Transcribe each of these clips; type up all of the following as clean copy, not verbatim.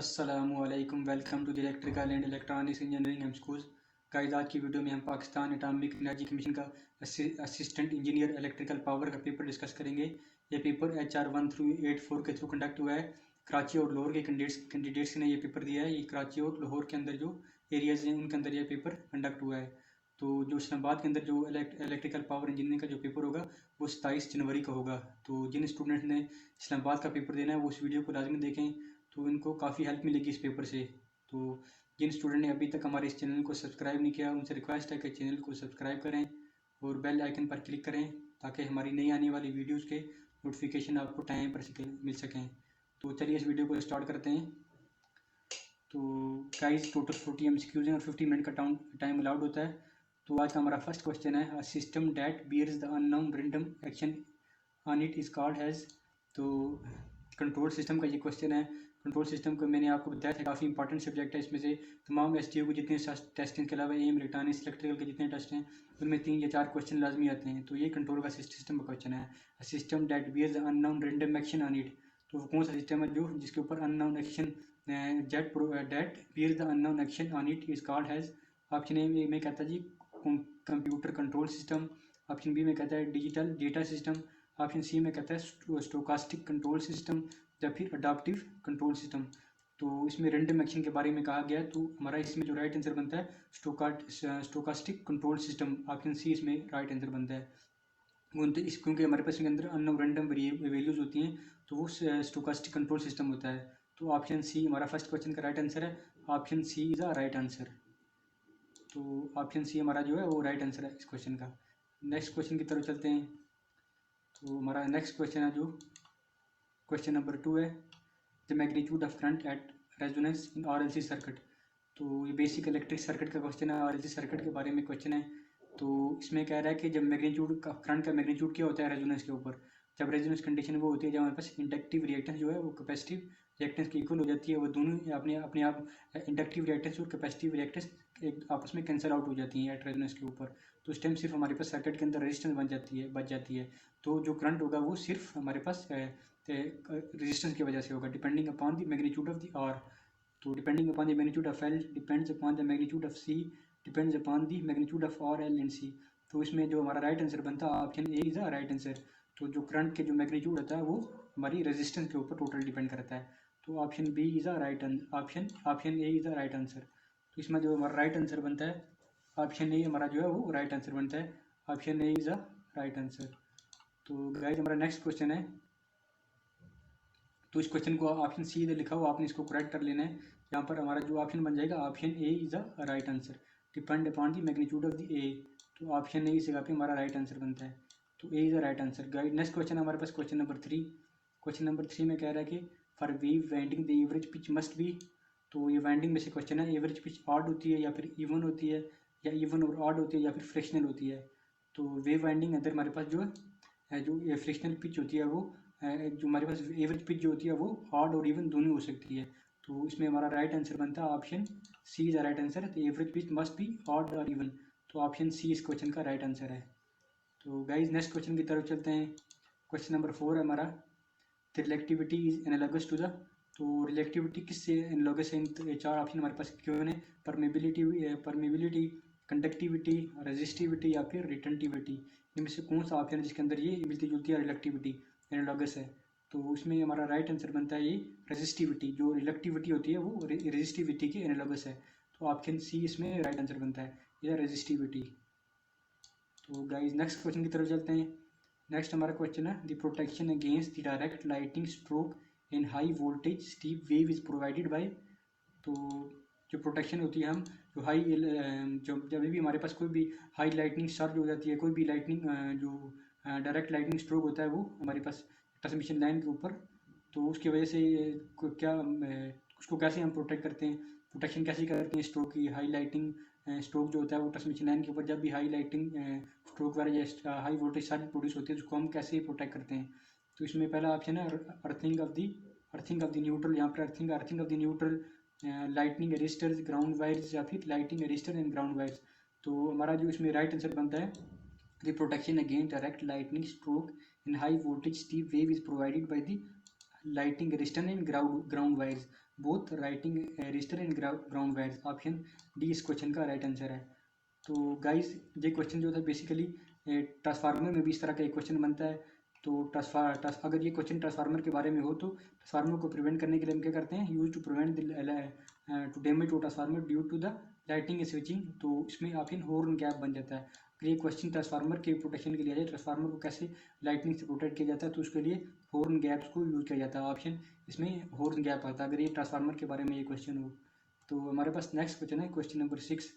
अस्सलामुअलैकुम, welcome to the electrical and electronics engineering M schools. Guys, आज की video में हम पाकिस्तान एटॉमिक एनर्जी कमीशन का असिस्टेंट इंजीनियर इलेक्ट्रिकल पावर का पेपर डिस्कस करेंगे। ये पेपर HR 1 through 8 4 के थ्रू कंडक्ट हुआ है। कराची और लाहौर के कैंडिडेट्स ने ये पेपर दिया है। ये कराची और लाहौर के अंदर जो एरियाज़ हैं उनके अंदर ये पेपर कंडक्ट हुआ है। तो जो इस्लामाबाद के अंदर जो इलेक्ट्रिकल पावर इंजीनियरिंग का जो पेपर होगा वो 27 जनवरी को होगा। तो जिन स्टूडेंट ने इस्लामाबाद का पेपर देना है वो उस वीडियो को लाजमी देखें, तो इनको काफ़ी हेल्प मिलेगी इस पेपर से। तो जिन स्टूडेंट ने अभी तक हमारे इस चैनल को सब्सक्राइब नहीं किया उनसे रिक्वेस्ट है कि चैनल को सब्सक्राइब करें और बेल आइकन पर क्लिक करें ताकि हमारी नई आने वाली वीडियोस के नोटिफिकेशन आपको टाइम पर मिल सकें। तो चलिए इस वीडियो को स्टार्ट करते हैं। तो गाइस, टोटल 40 MCQs हैं और 50 मिनट का टाइम अलाउड होता है। तो आज का हमारा फर्स्ट क्वेश्चन है, a system that bears the unknown random action on it is called haze. तो कंट्रोल सिस्टम का ये क्वेश्चन है। कंट्रोल सिस्टम को मैंने आपको बताया था काफ़ी इंपॉर्टेंट सब्जेक्ट है। इसमें से तमाम STU के जितने टेस्ट हैं, इसके अलावा एम इलेक्ट्रॉनिक्स इलेक्ट्रिकल के जितने टेस्ट हैं उनमें 3 या 4 क्वेश्चन लाजमी आते हैं। तो ये कंट्रोल का सिस्टम का क्वेश्चन है, a system that bears the unknown random action on it. तो वो कौन सा सिस्टम है जो जिसके ऊपर unknown action that bears the unknown action on it is called has. Option A में कहता है जी computer control system. Option B में कहता है digital data system. Option C में कहता है स्टोकास्टिक कंट्रोल सिस्टम या फिर अडाप्टिव कंट्रोल सिस्टम। तो इसमें रैंडम एक्शन के बारे में कहा गया है, तो हमारा इसमें जो राइट आंसर बनता है stochastic control system. Option C इसमें राइट आंसर बनता है। क्योंकि हमारे पास इसके अंदर अननोन रैंडम वैल्यूज होती हैं, तो वो स्टोकास्टिक कंट्रोल सिस्टम होता है। तो ऑप्शन सी हमारा फर्स्ट क्वेश्चन का राइट आंसर है। Option C is a right answer. तो ऑप्शन सी हमारा जो है वो राइट आंसर है इस क्वेश्चन का। नेक्स्ट क्वेश्चन की तरफ चलते हैं। तो हमारा नेक्स्ट क्वेश्चन है जो क्वेश्चन नंबर 2 है, the magnitude of current at resonance in RLC circuit. तो ये बेसिक इलेक्ट्रिक सर्किट का क्वेश्चन है, RLC सर्किट के बारे में क्वेश्चन है। तो इसमें कह रहा है कि जब मैग्नीट्यूड का करंट का मैग्नीट्यूड क्या होता है रेजोनेंस के ऊपर, जब रेजोनेंस कंडीशन वो होती है जब हमारे पास इंडक्टिव रिएक्टेंस जो है वो कैपेसिटिव रिएक्टेंस की इक्वल हो जाती है। वो दोनों अपने आप इंडक्टिव रिएक्टेंस और कैपेसिटिव रिएक्टेंस एक आपस में कैंसिल आउट हो जाती हैं एट रेजोनेंस के ऊपर। तो उस टाइम सिर्फ हमारे पास सर्किट के अंदर रेजिस्टेंस बच जाती है। तो जो करंट होगा वो सिर्फ हमारे पास रेजिस्टेंस की वजह से होगा, depending upon the magnitude of the R। तो depending upon the magnitude of L depends upon the magnitude of C depends upon the magnitude of R, L and C। तो इसमें जो हमारा राइट आंसर बनता है option A is a right answer. तो जो current के जो मैग्नीट्यूड होता है वो हमारी रेजिस्टेंस के ऊपर टोटल डिपेंड करता है। तो option B is a right option A is a right answer. तो इसमें जो हमारा राइट आंसर बनता है ऑप्शन ए हमारा जो है वो राइट आंसर बनता है। Option A is a right answer. तो गाइस, हमारा नेक्स्ट क्वेश्चन है। तो इस क्वेश्चन को ऑप्शन सी इधर लिखा हुआ, आपने इसको करेक्ट कर लेना है। यहाँ पर हमारा जो ऑप्शन बन जाएगा option A is a right answer, depend upon the magnitude of the ए। तो ऑप्शन ए इस जगह पे हमारा राइट आंसर बनता है। तो ए is a right answer. Guide next question हमारे पास क्वेश्चन नंबर 3। क्वेश्चन नंबर 3 में कह रहा है कि for wave winding the average pitch must B. तो ये वाइंडिंग में से क्वेश्चन है, एवरेज पिच ऑड होती है या फिर इवन होती है, या इवन और ऑड होती है या फिर फ्रैक्शनल होती है। तो वेव वाइंडिंग अंदर हमारे पास जो है जो ये फ्रैक्शनल पिच होती है वो जो हमारे पास एवरेज पिच जो होती है वो ऑड और इवन दोनों हो सकती है। तो इसमें हमारा राइट आंसर बनता है option C is the right answer. तो average pitch must be odd और इवन। तो ऑप्शन सी इस क्वेश्चन का राइट आंसर है। तो गाइज नेक्स्ट क्वेश्चन की तरफ चलते हैं। क्वेश्चन नंबर 4 है हमारा, the reluctivity is analogous to the. तो रिलेक्टिविटी किससे एनालॉगस है? इन 4 ऑप्शन हमारे पास क्यों है, परमेबिलिटी, कंडक्टिविटी, रेजिस्टिविटी या फिर रिटेंटिविटी। इनमें से कौन सा ऑप्शन है जिसके अंदर ये मिलती जुलती है रिलेक्टिविटी एनालॉगस है? तो उसमें हमारा राइट आंसर बनता है ये रेजिस्टिविटी। जो रिलेक्टिविटी होती है वो रेजिस्टिविटी के एनालॉगस है। तो ऑप्शन सी इसमें राइट आंसर बनता है, ये रेजिस्टिविटी। तो गाइज नेक्स्ट क्वेश्चन की तरफ चलते हैं। नेक्स्ट हमारा क्वेश्चन है, the protection against the direct lighting stroke in high voltage steep wave is provided bye. तो जो प्रोटेक्शन होती है हम जो जब भी हमारे पास कोई भी हाई लाइटनिंग सर्ज हो जाती है, कोई भी लाइटनिंग जो डायरेक्ट लाइटनिंग स्ट्रोक होता है वो हमारे पास ट्रांसमिशन लाइन के ऊपर, तो उसकी वजह से उसको कैसे हम प्रोटेक्ट करते हैं, प्रोटेक्शन कैसे करते हैं स्ट्रोक की। हाई लाइटिंग स्ट्रोक जो होता है वो ट्रांसमिशन लाइन के ऊपर जब भी हाई लाइटिंग स्ट्रोक वगैरह या हाई वोल्टेज सर्ज प्रोड्यूस होती है तो उसको हम कैसे प्रोटेक्ट करते हैं। तो इसमें पहला ऑप्शन है अर्थिंग ऑफ द न्यूट्रल। यहाँ पर earthing of the neutral, lightning arresters, ground wires या फिर lighting arrester and ground wires. तो हमारा जो इसमें राइट आंसर बनता है, the protection against direct lightning stroke in high voltage steep wave is provided by the lighting resistor and ground wires, both lighting resistor and ground wires. Option D इस question का right answer है। तो guys ये question जो था basically transformer में भी इस तरह का एक क्वेश्चन बनता है। तो अगर ये क्वेश्चन ट्रांसफार्मर के बारे में हो तो ट्रांसफार्मर को प्रिवेंट करने के लिए हम क्या करते हैं, use to prevent to damage to transformer due to the lighting switching. तो इसमें ऑप्शन हॉर्न गैप बन जाता है। अगर ये क्वेश्चन ट्रांसफार्मर के प्रोटेक्शन के लिए जाए, ट्रांसफार्मर को कैसे लाइटिंग से प्रोटेक्ट किया जाता है, तो उसके लिए हॉर्न गैप्स को यूज किया जाता है। ऑप्शन इसमें हॉर्न गैप आता है अगर ये ट्रांसफार्मर के बारे में ये क्वेश्चन हो। तो हमारे पास नेक्स्ट क्वेश्चन है क्वेश्चन नंबर 6।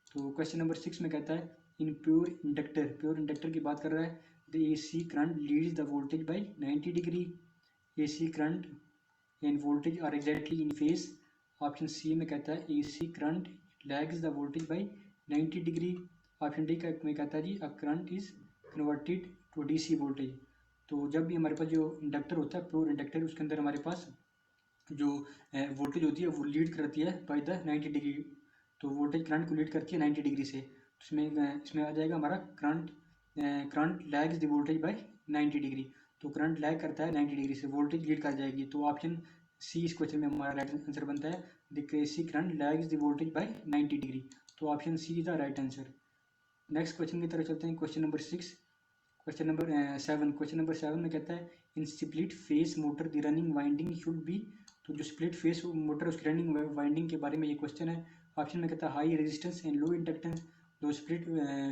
तो क्वेश्चन नंबर 6 में कहता है इन प्योर इंडक्टर की बात कर रहा है। The AC current leads the voltage by 90 degree. AC current and voltage are exactly in phase. Option C में कहता है AC current lags the voltage by 90 degree. Option D में कहता है जी a current is converted to DC voltage. तो जब भी हमारे पास जो इंडक्टर होता है प्योर इंडक्टर, उसके अंदर हमारे पास जो वोल्टेज होती है वो लीड करती है बाय द 90 डिग्री। तो वोल्टेज करंट को लीड करती है 90 डिग्री से। इसमें आ जाएगा हमारा current lags the voltage by 90 degree. तो करंट लैग करता है 90 डिग्री से, वोल्टेज लीड कर जाएगी। तो ऑप्शन सी इस क्वेश्चन में हमारा राइट आंसर बनता है the AC current lags the voltage by 90 degree. तो option C is the right answer. Next question की तरफ चलते हैं क्वेश्चन नंबर 6। क्वेश्चन नंबर 7 में कहता है इन split face motor the running winding should be. तो जो स्प्लिट फेस मोटर उसकी रनिंग वाइंडिंग के बारे में ये क्वेश्चन है। ऑप्शन में कहता है high resistance and low inductance. जो स्प्लिट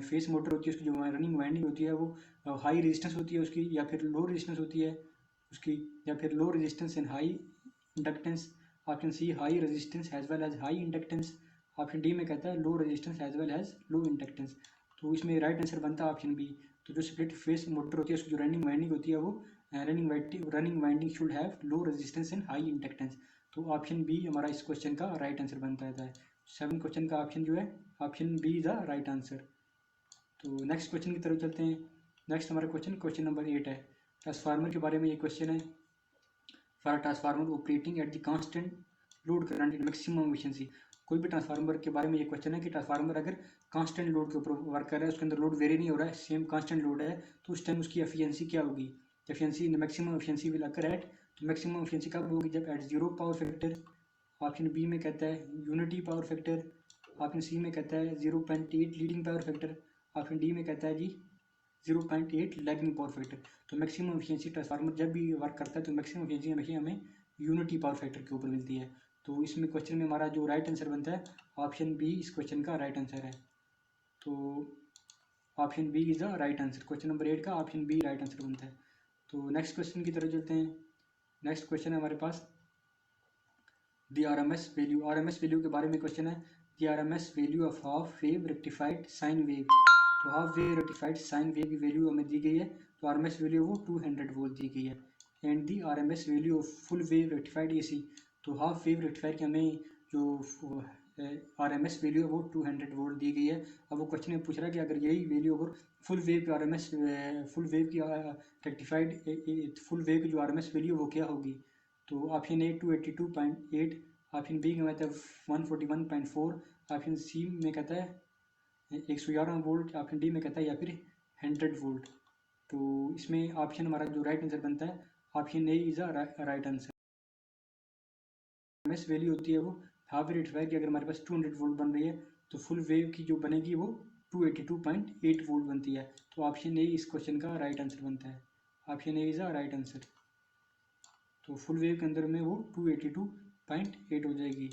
फेस मोटर होती है उसकी जो रनिंग वाइंडिंग होती है वो हाई रेजिस्टेंस होती है उसकी, या फिर लो रेजिस्टेंस होती है उसकी, या फिर low resistance and high inductance. Option C high resistance as well as high inductance. Option D में कहता है low resistance as well as low inductance. तो इसमें राइट आंसर बनता है ऑप्शन बी। तो जो स्प्लिट फेस मोटर होती है उसकी जो रनिंग वाइंडिंग होती है वो running winding should have low resistance and high inductance. तो ऑप्शन बी हमारा इस क्वेश्चन का राइट आंसर बनता है। 7 क्वेश्चन का ऑप्शन जो है option B is the right answer. तो नेक्स्ट क्वेश्चन की तरफ चलते हैं। नेक्स्ट हमारा क्वेश्चन नंबर 8 है। ट्रांसफार्मर के बारे में ये क्वेश्चन है। For transformer operating at the constant load current in maximum efficiency. कोई भी ट्रांसफार्मर के बारे में ये क्वेश्चन है कि ट्रांसफार्मर अगर कांस्टेंट लोड के ऊपर वर्क कर रहा है, उसके अंदर लोड वेरी नहीं हो रहा है, सेम कांस्टेंट लोड है, तो उस टाइम उसकी एफिशिएंसी क्या होगी? Efficiency maximum efficiency will occur at. तो मैक्सिमम एफिशिएंसी कब होगी? जब at zero power factor. Option B में कहता है unity power factor. Option C में कहता है 0.8 leading power factor. Option D में कहता है जी 0.8 लैगिंग पावर फैक्टर। तो मैक्सिमम एफिशिएंसी ट्रांसफार्मर जब भी वर्क करता है तो मैक्सिमम एफिशिएंसी हमेशा हमें यूनिटी पावर फैक्टर के ऊपर मिलती है। तो इसमें क्वेश्चन में हमारा जो राइट आंसर बनता है ऑप्शन बी इस क्वेश्चन का राइट आंसर है। तो option B is the right answer. Question number 8 का ऑप्शन बी राइट आंसर बनता है। तो नेक्स्ट क्वेश्चन की तरफ चलते हैं। नेक्स्ट क्वेश्चन है हमारे पास the RMS value. RMS value के बारे में क्वेश्चन है। The RMS value of half wave rectified sine wave. तो half wave rectified sine wave की वैल्यू हमें दी गई है। तो RMS वैल्यू वो 200 वोल्ट दी गई है। And the RMS value of full wave rectified AC। तो हाफ वेव रेक्टिफाइड की हमें जो RMS वैल्यू है वो 200 वोल्ट दी गई है। अब वो क्वेश्चन में पूछ रहा है कि अगर यही वैल्यू अगर फुल वेव की फुल वेव की जो RMS वैल्यू वो क्या होगी? तो ऑप्शन ए 282.8। ऑप्शन बी में कहता है 141.4। ऑप्शन सी में कहता है 111 वोल्ट। ऑप्शन डी में कहता है या फिर 100 वोल्ट। तो इसमें ऑप्शन हमारा जो राइट आंसर बनता है option A is a right answer. RMS value होती है वो हाफ रेक्टिफायर की अगर हमारे पास 200 वोल्ट बन रही है तो फुल वेव की जो बनेगी वो 282.8 वोल्ट बनती है। तो ऑप्शन ए इस क्वेश्चन का राइट आंसर बनता है। Option A is a right answer. तो फुल वेव के अंदर में वो 282.8 हो जाएगी।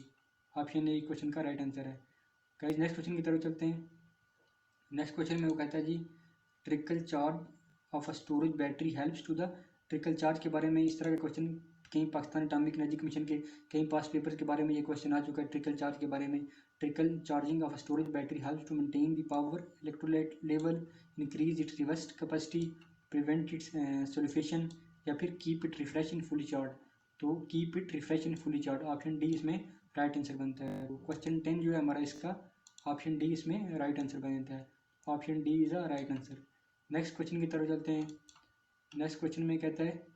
ऑप्शन ए क्वेश्चन का राइट आंसर है। गाइस नेक्स्ट क्वेश्चन की तरफ चलते हैं। नेक्स्ट क्वेश्चन में वो कहता है जी trickle charge of a storage battery helps to the. Trickle charge के बारे में इस तरह का क्वेश्चन कई पाकिस्तान एटॉमिक एनर्जी कमीशन के कई पास पेपर्स के बारे में ये क्वेश्चन आ चुका है ट्रिकल चार्ज के बारे में। Trickle charging of a storage battery helps to maintain the power electrolyte level, increase its reverse capacity, prevent its sulphation, या फिर keep it refresh in fully charge. तो keep it refresh in fully charge option D इसमें right answer बनता है। तो question 10 जो है हमारा इसका ऑप्शन डी इसमें राइट आंसर बन जाता है। Option D is a right answer. Next question की तरफ चलते हैं। नेक्स्ट क्वेश्चन में कहता है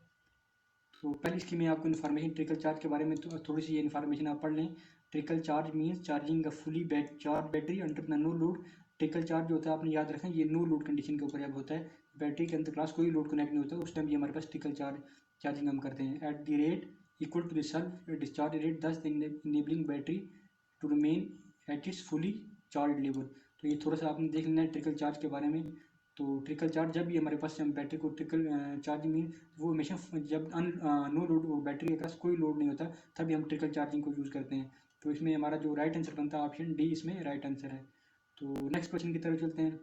तो पहले इसकी मैं आपको इन्फॉर्मेशन ट्रिकल चार्ज के बारे में तो थोड़ी सी ये इन्फॉर्मेशन आप पढ़ लें। Trickle charge means charging a fully charged battery under the no load. Trickle charge जो होता है आपने याद रखें ये नो लोड कंडीशन के ऊपर अब होता है। बैटरी के अंदर क्लास कोई लोड कनेक्ट नहीं होता उस टाइम ये हमारे पास ट्रिकल चार्ज चार्जिंग हम करते हैं at the rate equal to the self discharge rate, thus enabling battery to remain at its fully charge level. तो ये थोड़ा सा आपने देख लेना है ट्रिकल चार्ज के बारे में। तो ट्रिकल चार्ज जब भी हमारे पास हम बैटरी को ट्रिकल चार्ज मीन वो हमेशा जब नो लोड बैटरी के पास कोई लोड नहीं होता तभी हम ट्रिकल चार्जिंग को यूज़ करते हैं। तो इसमें हमारा जो राइट आंसर बनता है ऑप्शन डी इसमें राइट आंसर है। तो नेक्स्ट क्वेश्चन की तरफ चलते हैं।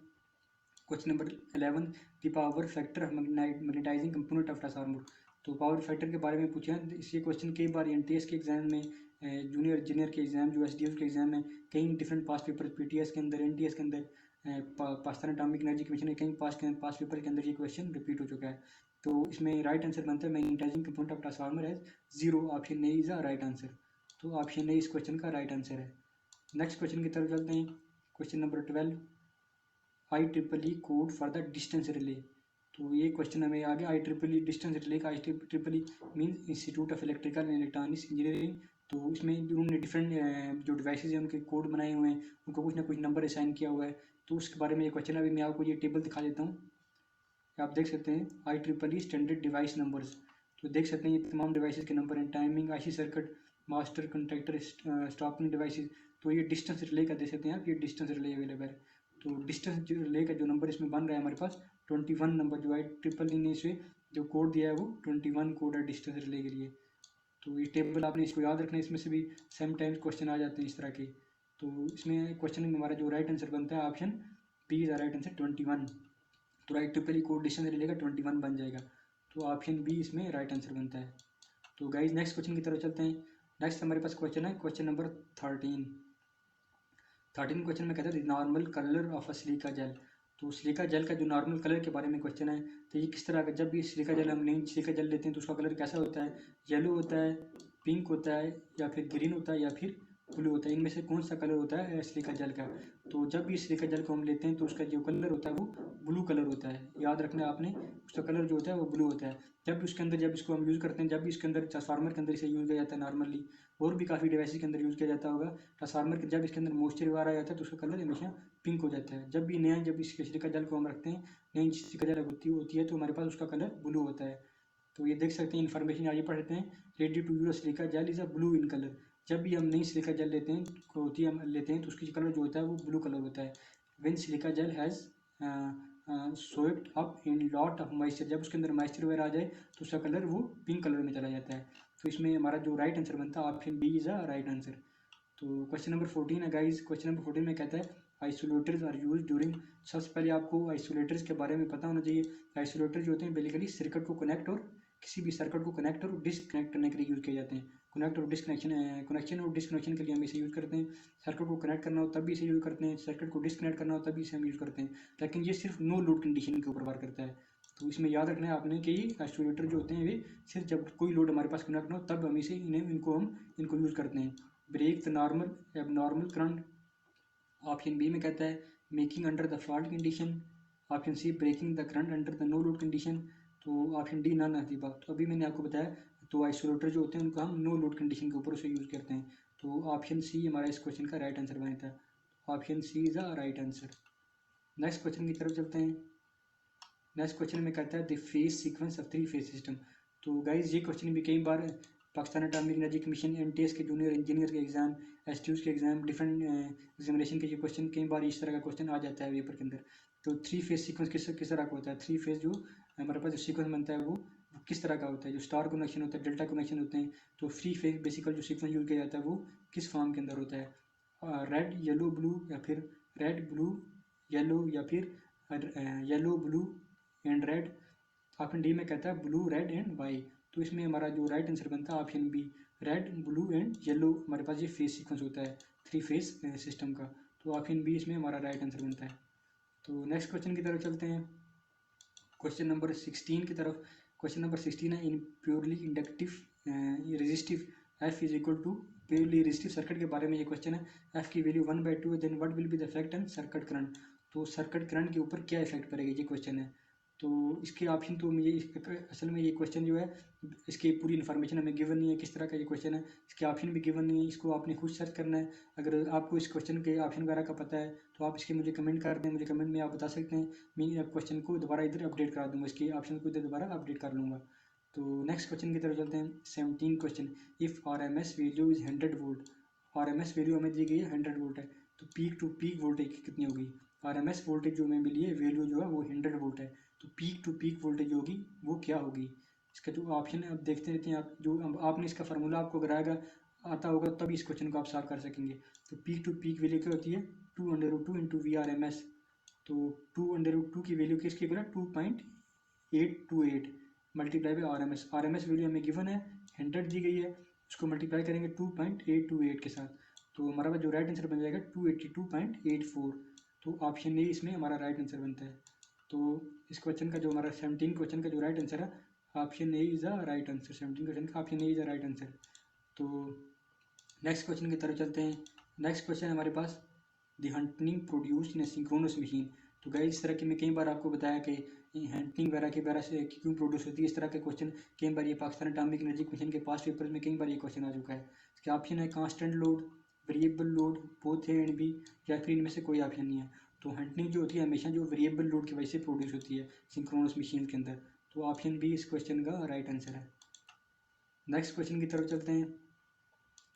Question number 11, the power factor of magnetizing component of transformer. तो पावर फैक्टर के बारे में पूछा है। इसी क्वेश्चन कई बार एनटीएस के एग्जाम में, जूनियर इंजीनियर के एग्जाम, जो एसडीएफ के एग्जाम में, कई डिफरेंट पास पेपर पीटीएस के अंदर, एनटीएस के अंदर, पाकिस्तान एटॉमिक एनर्जी कमीशन के कई पास पेपर के अंदर ये क्वेश्चन रिपीट हो चुका है। तो इसमें राइट आंसर बनता है magnetizing component of transformer as 0। Option A is the right answer. तो ऑप्शन ए इस क्वेश्चन का राइट आंसर है। नेक्स्ट क्वेश्चन की तरफ चलते हैं। Question number 12, IEEE code for the distance relay. तो ये क्वेश्चन हमें आ गया। IEEE डिस्टेंस रिले का IEEE means institute of electrical and electronics engineering. तो इसमें उन्होंने डिफरेंट जो डिवाइसेज हैं उनके कोड बनाए हुए हैं, उनको कुछ ना कुछ नंबर असाइन किया हुआ है। तो उसके बारे में ये क्वेश्चन अभी मैं आपको ये टेबल दिखा देता हूँ। आप देख सकते हैं IEEE स्टैंडर्ड डिवाइस नंबर्स। तो देख सकते हैं ये तमाम डिवाइसेज के नंबर हैं। Timing IC circuit, master contractor, stopping devices. तो ये डिस्टेंस रिले का देख सकते हैं आप, ये डिस्टेंस रिले अवेलेबल है। तो डिस्टेंस रिले का जो नंबर इसमें बन रहा है हमारे पास 21 नंबर, जो IEEE ने इसे जो कोड दिया है वो 21 कोड है डिस्टेंस रिले के लिए। तो ये टेबल आपने इसको याद रखना है, इसमें से भी सेम टाइम्स क्वेश्चन आ जाते हैं इस तरह के। तो इसमें क्वेश्चन में हमारा जो राइट आंसर बनता है option B is right answer 21। तो IEEE कोड डिस्टेंस रिले का 21 बन जाएगा। तो ऑप्शन बी इसमें राइट आंसर बनता है। तो गाइज नेक्स्ट क्वेश्चन की तरफ चलते हैं। नेक्स्ट हमारे पास क्वेश्चन है क्वेश्चन नंबर 13 क्वेश्चन में कहता है normal colour of a silica gel. तो सिलिका जेल का जो नॉर्मल कलर के बारे में क्वेश्चन है। तो ये किस तरह का, जब भी सिलिका जेल हम नहीं सिलिका जेल लेते हैं तो उसका कलर कैसा होता है? येलो होता है, पिंक होता है, या फिर ग्रीन होता है, या फिर ब्लू होता है। इनमें से कौन सा कलर होता है सिलिका जेल का? तो जब भी सिलिका जेल को हम लेते हैं तो उसका जो कलर होता है वो ब्लू कलर होता है। याद रखना है आपने, उसका कलर जो होता है वो ब्लू होता है। जब भी उसके अंदर, जब इसको हम यूज़ करते हैं, जब भी इसके अंदर ट्रांसफार्मर के अंदर इसे यूज़ किया जाता है नॉर्मली, और भी काफ़ी डिवाइसेस के अंदर यूज़ किया जाता होगा। ट्रांसफार्मर के जब इसके अंदर मॉइस्चर वगैरह आ जाता है तो उसका कलर हमेशा पिंक हो जाता है। जब भी नया, जब इस सिलिका जेल को हम रखते हैं, नई सिलिका जेल होती है तो हमारे पास उसका कलर ब्लू होता है। तो ये देख सकते हैं, इन्फॉर्मेशन आगे पढ़ते हैं। Ready to use silica gel is a blue in colour. जब भी हम नई सिलिका जेल लेते हैं हम लेते हैं तो उसकी कलर जो होता है वो ब्लू कलर होता है। When silica gel has soaked up in lot of moisture, जब उसके अंदर मॉइस्चर वगैरह आ जाए तो उसका कलर वो पिंक कलर में चला जाता है। तो इसमें हमारा जो राइट आंसर बनता है option B is a right answer. तो क्वेश्चन नंबर 14 है गाइज। क्वेश्चन नंबर 14 में कहता है आइसोलेटर्स आर यूज ड्यूरिंग। सबसे पहले आपको आइसोलेटर्स के बारे में पता होना चाहिए। आइसोलेटर जो होते हैं बेसिकली सर्किट को कनेक्ट और किसी भी सर्किट को कनेक्ट और डिसकनेक्ट करने के लिए यूज़ किए जाते हैं। कनेक्ट और डिसकनेक्शन, कनेक्शन और डिसकनेक्शन के लिए हम इसे यूज़ करते हैं। सर्किट को कनेक्ट करना हो तब भी इसे यूज़ करते हैं, सर्किट को डिसकनेक्ट करना हो तब भी इसे हम यूज़ करते हैं। लेकिन ये सिर्फ नो लोड कंडीशन के ऊपर वर्क करता है। तो इसमें याद रखना है आपने कि आइसोलेटर जो होते हैं वे सिर्फ जब कोई लोड हमारे पास कनेक्ट ना हो तब हम इनको यूज़ करते हैं। Break the normal abnormal current, option B में कहता है making under the fault condition. Option C breaking the current under the no load condition. तो option D none of the above. तो अभी मैंने आपको बताया, तो आइसोलेटर जो होते हैं उनको हम नो लोड कंडीशन के ऊपर उसे यूज़ करते हैं। तो ऑप्शन सी हमारा इस क्वेश्चन का राइट आंसर बनता है। Option C is the right answer. Next question की तरफ चलते हैं। नेक्स्ट क्वेश्चन में कहता है the phase sequence of 3 phase system. तो गाइज ये क्वेश्चन भी कई बार Pakistan atomic energy commission, NTS के जूनियर इंजीनियर के एग्जाम, एसटीयूज के एग्जाम, डिफरेंट एग्जामिनेशन के ये क्वेश्चन कई बार इस तरह का क्वेश्चन आ जाता है पेपर के अंदर। तो 3 फेज सीक्वेंस किस तरह का होता है? 3 फेज जो हमारे पास जो सीक्वेंस बनता है वो किस तरह का होता है? जो स्टार कनेक्शन होता है, डेल्टा कनेक्शन होते हैं। तो 3 फेज बेसिकल जो सीक्वेंस यूज किया जाता है वो किस फॉर्म के अंदर होता है? रेड येलो ब्लू, या फिर रेड ब्लू येलो, या फिर yellow blue and red. Option D में कहता है ब्लू रेड एंड वाइट। तो इसमें हमारा जो राइट आंसर बनता है option B, red blue and yellow. हमारे पास ये फेज सीक्वेंस होता है 3 फेज सिस्टम का। तो ऑप्शन बी इसमें हमारा राइट आंसर बनता है। तो नेक्स्ट क्वेश्चन की तरफ चलते हैं। क्वेश्चन नंबर 16 की तरफ। क्वेश्चन नंबर 16 है in purely inductive resistive F is equal to. Purely resistive circuit के बारे में ये क्वेश्चन है। एफ की वैल्यू 1/2 है, then what will be the effect on circuit current. तो सर्किट करंट के ऊपर क्या इफेक्ट पड़ेगा, ये क्वेश्चन है। तो इसके ऑप्शन तो मुझे असल में ये क्वेश्चन जो है इसकी पूरी इन्फॉर्मेशन हमें गिवन नहीं है, किस तरह का ये क्वेश्चन है, इसके ऑप्शन भी गिवन नहीं है। इसको आपने खुद सर्च करना है। अगर आपको इस क्वेश्चन के ऑप्शन वगैरह का पता है तो आप इसके मुझे कमेंट कर दें, मुझे कमेंट में आप बता सकते हैं। मैं क्वेश्चन को दोबारा इधर अपडेट करा दूँगा, इसके ऑप्शन को इधर दोबारा अपडेट कर लूँगा। तो नेक्स्ट क्वेश्चन की तरफ चलते हैं। 17 question, if R M S value is 100 volt, R M S value हमें दी गई है 100 वोल्ट है, तो पीक टू पीक वोल्टेज कितनी होगी। आर एम एस वोल्टेज जो हमें मिली है वैल्यू जो है वो 100 वोल्ट है, तो पीक टू पीक वोल्टेज होगी वो क्या होगी। इसका जो ऑप्शन है अब देखते रहते हैं आप, जो अब आपने इसका फार्मूला आपको अगर आएगा आता होगा तभी इस क्वेश्चन को आप सॉल्व कर सकेंगे। तो पीक टू पीक वैल्यू क्या होती है, 2√2 into V R M S. तो 2√2 की वैल्यू किसकी इक्वल है, 2.828 multiply by R M S value हमें गिवन है 100 दी गई है, उसको मल्टीप्लाई करेंगे 2.828 के साथ, तो हमारा जो राइट आंसर बन जाएगा 282.84। तो ऑप्शन ए इसमें हमारा राइट आंसर बनता है। तो इस क्वेश्चन का जो हमारा 17 क्वेश्चन का जो राइट आंसर है option A is the right answer. 17 question का option A is the right answer. तो नेक्स्ट क्वेश्चन की तरफ चलते हैं। नेक्स्ट क्वेश्चन हमारे पास, the hunting produce in a synchronous machine. तो गाइस इस तरह की मैं कई बार आपको बताया कि हंटिंग वगैरह से क्यों प्रोड्यूस होती है, इस तरह के क्वेश्चन कई बार ये पाकिस्तान एटॉमिक एनर्जी कमीशन के पास पेपर में कई बार ये क्वेश्चन आ चुका है। इसके ऑप्शन है constant load, variable load, both A and B, या फिर इनमें से कोई ऑप्शन नहीं है। तो हंटिंग जो होती है हमेशा जो वेरिएबल लोड की वजह से प्रोड्यूस होती है सिंक्रोनस मशीन के अंदर, तो ऑप्शन बी इस क्वेश्चन का राइट आंसर है। नेक्स्ट क्वेश्चन की तरफ चलते हैं।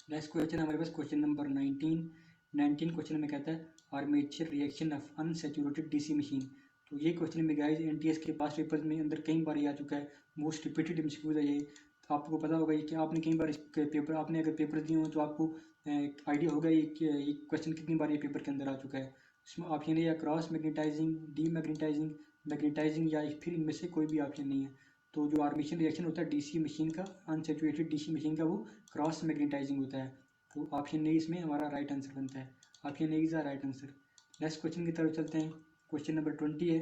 नेक्स्ट क्वेश्चन हमारे पास क्वेश्चन नंबर 19 क्वेश्चन में कहता है armature reaction of unsaturated DC machine. तो ये क्वेश्चन में गाइस एनटीएस के पास पेपर में अंदर कई बार ये आ चुका है, मोस्ट रिपीटेड एमसीक्यूज है ये। तो आपको पता होगा कि आपने कई बार इसके पेपर, आपने अगर पेपर दिए हो तो आपको आइडिया होगा ये क्वेश्चन कितनी बार ये पेपर के अंदर आ चुका है। इसमें ऑप्शन ए या cross magnetizing, demagnetizing, magnetizing, या फिर इनमें से कोई भी ऑप्शन नहीं है। तो जो आर्मेचर रिएक्शन होता है डीसी मशीन का, अनसैचुरेटेड डीसी मशीन का, वो क्रॉस मैग्नेटाइजिंग होता है। तो ऑप्शन ए इसमें हमारा राइट आंसर बनता है। Option A is the right answer. Next question की तरफ चलते हैं। क्वेश्चन नंबर 20 है।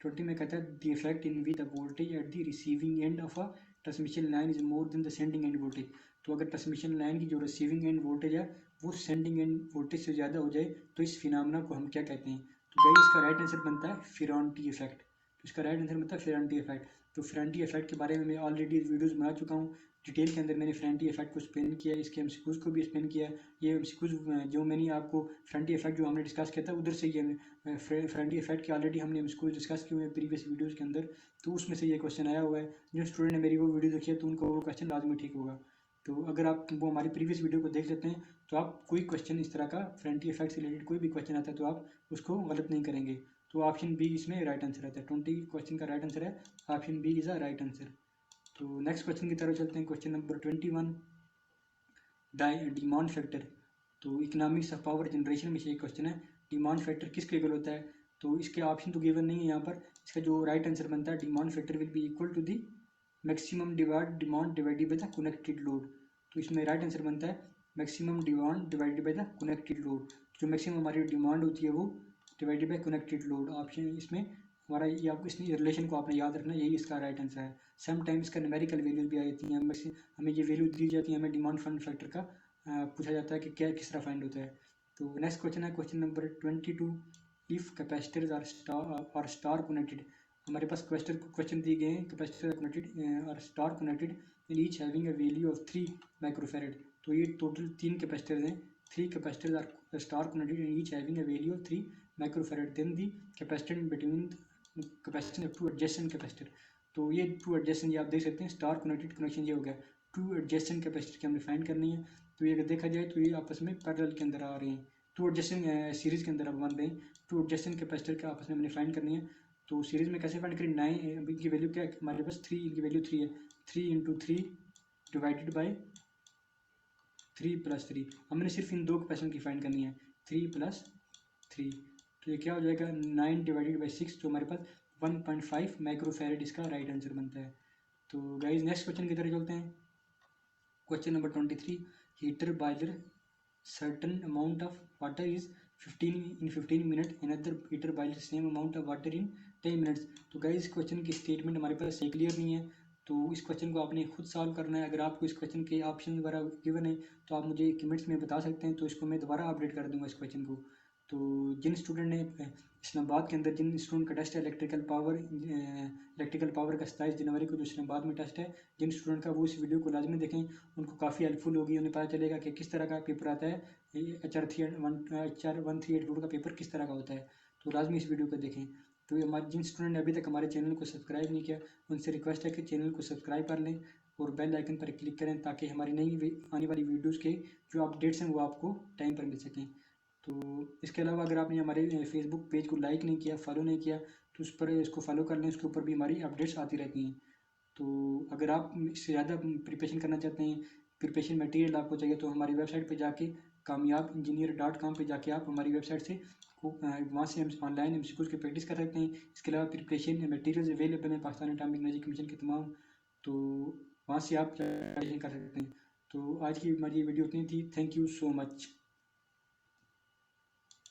20 में कहता है the effect in V the voltage at the receiving end of a transmission line is more than the sending end voltage. तो अगर ट्रांसमिशन लाइन की जो रिसीविंग एंड वोल्टेज है वो सेंडिंग एंड वोल्टेज से ज़्यादा हो जाए तो इस फिनोमेना को हम क्या कहते हैं। तो गाइस इसका राइट आंसर बनता है फेरांटी इफेक्ट। तो इसका राइट आंसर बनता है फेरांटी इफेक्ट। तो फेरांटी इफेक्ट के बारे में मैं ऑलरेडी वीडियोज़ बना चुका हूँ, डिटेल के अंदर मैंने फेरांटी इफेक्ट को एक्सप्लेन किया है, इसके एमसीक्यूज को भी एक्सप्लेन किया है। ये एमसीक्यूज जो मैंने आपको फेरांटी इफेक्ट जो हमने डिस्कस किया था उधर से ये फेरांटी इफेक्ट के ऑलरेडी हमने एमसीक्यूज डिस्कस किए हुए हैं प्रीवियस वीडियोज़ के अंदर, तो उसमें से ये क्वेश्चन आया हुआ है। जो स्टूडेंट ने मेरी वो वीडियो देखी है तो उनको वो क्वेश्चन लाजमी ठीक होगा। तो अगर आप वो हमारी प्रीवियस वीडियो को देख लेते हैं तो आप कोई क्वेश्चन इस तरह का फेरांटी इफेक्ट से रिलेटेड कोई भी क्वेश्चन आता है तो आप उसको गलत नहीं करेंगे। तो ऑप्शन बी इसमें राइट आंसर आता है। 20 क्वेश्चन का राइट आंसर है option B is a right answer. तो नेक्स्ट क्वेश्चन की तरफ चलते हैं। Question number 21, demand factor. तो इकोनॉमिक्स ऑफ पावर जनरेशन में से एक क्वेश्चन है, डिमांड फैक्टर किसके इक्वल होता है। तो इसके ऑप्शन तो गिवन नहीं है यहाँ पर। इसका जो राइट आंसर बनता है demand factor will be equal to the maximum demand divided by the connected load. तो इसमें राइट आंसर बनता है maximum demand divided by the connected load. जो मैक्सिमम हमारी डिमांड होती है वो divided by connected load. Option इसमें हमारा ये, आपको इस रिलेशन को आपने याद रखना, यही इसका राइट आंसर है। समटाइम्स इसका न्यूमेरिकल वैल्यूज भी आ जाती हैं, हमें ये वैल्यू दी जाती है, हमें डिमांड फंड फैक्टर का पूछा जाता है कि क्या किस तरह फाइंड होता है। तो नेक्स्ट क्वेश्चन है question number 22, if capacitors are star connected. हमारे पास क्वेश्चन दिए गए हैं, कैपेसिटर कनेक्टेड और star connected in each having a value of 3 microfarad. तो ये टोटल 3 कैपेसिटर्स हैं, 3 capacitors are star connected in each having a value of 3 microfarad, then the capacitance between capacitance of 2 adjacent capacitor. तो ये 2 adjacent, ये आप देख सकते हैं स्टार कनेक्टेड कनेक्शन ये हो गया। 2 एडजेसेंट कैपेसिटर की हमें फाइंड करनी है। तो ये अगर देखा जाए तो ये आपस में पैरेलल के अंदर आ रहे हैं, 2 एडजेसेंट सीरीज़ के अंदर अब बन रहे हैं। 2 एडजेसेंट कैपेसिटर के आपस में हमने फाइंड करनी है। तो सीरीज़ में कैसे फाइंड करें, 9 अभी की वैल्यू क्या है हमारे पास 3, इनकी वैल्यू 3 है, 3 इंटू 3 डिवाइडेड बाई 3 प्लस 3। हमने सिर्फ इन दो कैपेसिटर की फाइंड करनी है, 3 प्लस 3। तो ये क्या हो जाएगा 9 डिवाइडेड बाई 6, तो हमारे पास 1.5 माइक्रोफेरेड इसका राइट आंसर बनता है। तो गाइज नेक्स्ट क्वेश्चन की तरफ चलते हैं। Question number 23, heater boiler certain amount of water is 15 minutes, another heater boils same amount of water in 10 minutes। तो गाइस इस क्वेश्चन की स्टेटमेंट हमारे पास सही क्लियर नहीं है, तो इस क्वेश्चन को आपने खुद सॉल्व करना है। अगर आपको इस क्वेश्चन के ऑप्शन वगैरह गिवन है तो आप मुझे कमेंट्स में बता सकते हैं, तो इसको मैं दोबारा अपडेट कर दूंगा इस क्वेश्चन को। तो जिन स्टूडेंट ने इस्लामाबाद के अंदर, जिन स्टूडेंट का टेस्ट है इलेक्ट्रिकल पावर का 27 जनवरी को जो इस्लामाबाद में टेस्ट है, जिन स्टूडेंट का वो इस वीडियो को लाजमी देखें, उनको काफ़ी हेल्पफुल होगी, उन्हें पता चलेगा कि किस तरह का पेपर आता है, HR 138 का पेपर किस तरह का होता है। तो लाजमी इस वीडियो को देखें। तो हमारे जिन स्टूडेंट ने अभी तक हमारे चैनल को सब्सक्राइब नहीं किया, उनसे रिक्वेस्ट है कि चैनल को सब्सक्राइब कर लें और बेल आइकन पर क्लिक करें, ताकि हमारी नई आने वाली वीडियोज़ के जो अपडेट्स हैं वो आपको टाइम पर मिल सकें। तो इसके अलावा अगर आपने हमारे फेसबुक पेज को लाइक नहीं किया, फॉलो नहीं किया, तो उस पर इसको फॉलो कर लें, उसके ऊपर भी हमारी अपडेट्स आती रहती हैं। तो अगर आप इससे ज़्यादा प्रिपरेशन करना चाहते हैं, प्रिपरेशन मटेरियल आपको चाहिए, तो हमारी वेबसाइट पे जाके कामयाब-इंजीनियर.com पे जाके आप हमारी वेबसाइट से वहाँ से हम ऑनलाइन एमसीक्यूज़ की प्रैक्टिस कर सकते हैं। इसके अलावा प्रिपरेशन मटेरियल्स अवेलेबल हैं पाकिस्तान एटॉमिक एनर्जी कमीशन के तमाम, तो वहाँ से आप प्रिपरेशन कर सकते हैं। तो आज की हमारी वीडियो इतनी थी। Thank you so much.